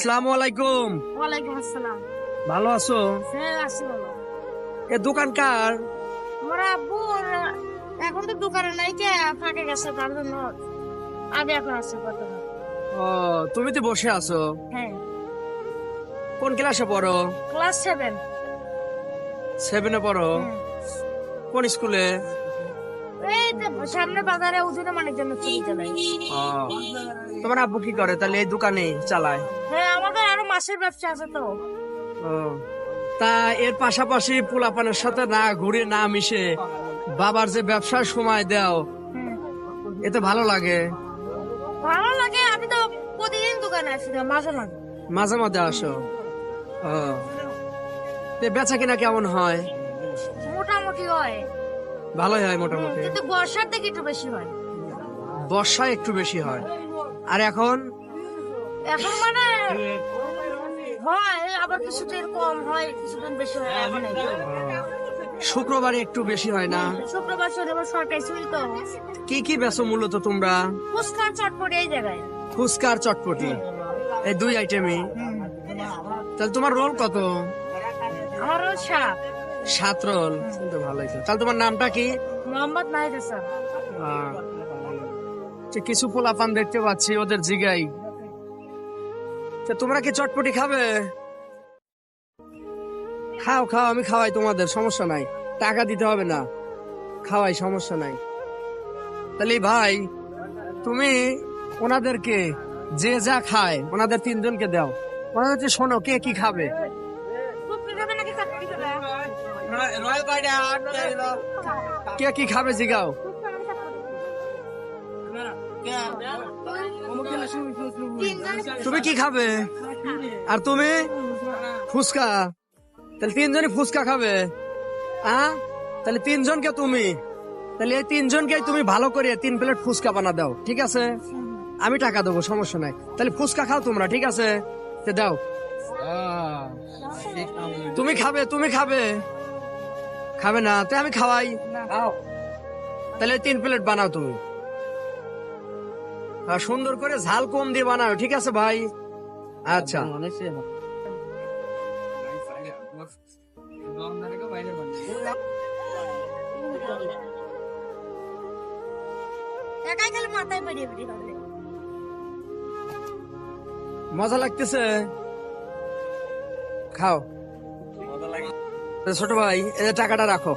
আসসালামু আলাইকুম। ওয়ালাইকুম আসসালাম। ভালো আছো? হ্যাঁ আছি ভালো। এ দোকান কার? আমার আব্বু এখন তো দোকানে নাই, কে ফাঁকে গেছে তার জন্য আগে এখন আছে বর্তমানে। ও, তুমি তো বসে আছো। হ্যাঁ, কোন ক্লাসে পড়ো? ক্লাস 7। 7-এ পড়ো? কোন স্কুলে? এই তো সামনে বাজারে উজুনে মানিক জন্য চুরি চালাই। ও, তোমার আব্বু কি করে তাহলে? এই দোকানে চালায়? হ্যাঁ, আমাদের আরো মাছের ব্যবসা আছে তো। ও, তা এর পাশাপাশি পোলাপানের সাথে না ঘুরে না মিশে বাবার যে ব্যবসার সময় দাও, হুম, এতে ভালো লাগে? ভালো লাগে। আমি তো প্রতিদিন দোকানে আসি না, মাঝে মাঝে। মাঝে মাঝে আসো? ও, তে বেচা কিনা কেমন হয়? মোটামুটি হয়। ভালোই হয় মোটামুটি। কিন্তু বর্ষার দিকে একটু বেশি হয়। বর্ষায় একটু বেশি হয়। আর এখন? এখন মানে হয়, আবার কিছুদিন কম হয়, কিছুদিন বেশি হয়। এখন এই শুক্রবারে একটু বেশি হয় না? শুক্রবার শনিবার সরকারি ছুটি তো। কি বেচো মূলত তোমরা? ফুচকার চটপটি এই জায়গায়। ফুচকার চটপটি, এই দুই আইটেমই? তাহলে তোমার রোল কত? আমার 7 রোল। তো ভালোই তো। তাহলে তোমার নামটা কি? মোহাম্মদ নাহিদ হাসান। আহ, কিছু পোলাপান দেখতে পাচ্ছি, ওদের জিগাই। তা তোমরা কি চটপটি খাবে? খাও খাও, আমি খাওয়াই তোমাদের, সমস্যা নাই। টাকা দিতে হবে না, খাওয়াই, সমস্যা নাই। তাহলে ভাই, তুমি ওনাদেরকে যে যা খায় ওনাদের 3 জনকে দাও। ওনাদের যে শোনো কে কি খাবে। ফুচকা খাবে নাকি চটপটি খাবে? কে কি খাবে জিগাও। তুমি কি খাবে? আর তুমি? ফুচকা। তাহলে 3 জনই ফুচকা খাবে। তাহলে 3 জনকে তুমি, তাহলে এই 3 জনকে তুমি ভালো করে 3 প্লেট ফুচকা বানা দাও, ঠিক আছে? আমি টাকা দেবো, সমস্যা নাই। তাহলে ফুচকা খাও তোমরা, ঠিক আছে? তো দাও। তুমি খাবে? তুমি খাবে? খাবে না? তো আমি খাওয়াই। তাহলে 3 প্লেট বানাও তুমি। আর সুন্দর করে ঝাল কম দিয়ে বানাও, ঠিক আছে ভাই? আচ্ছা। একাই খালি মাথায় বেরিয়ে বেরিয়ে খাবে। মজা লাগতেছে? খাও। ছোট ভাই, এই যে টাকাটা রাখো।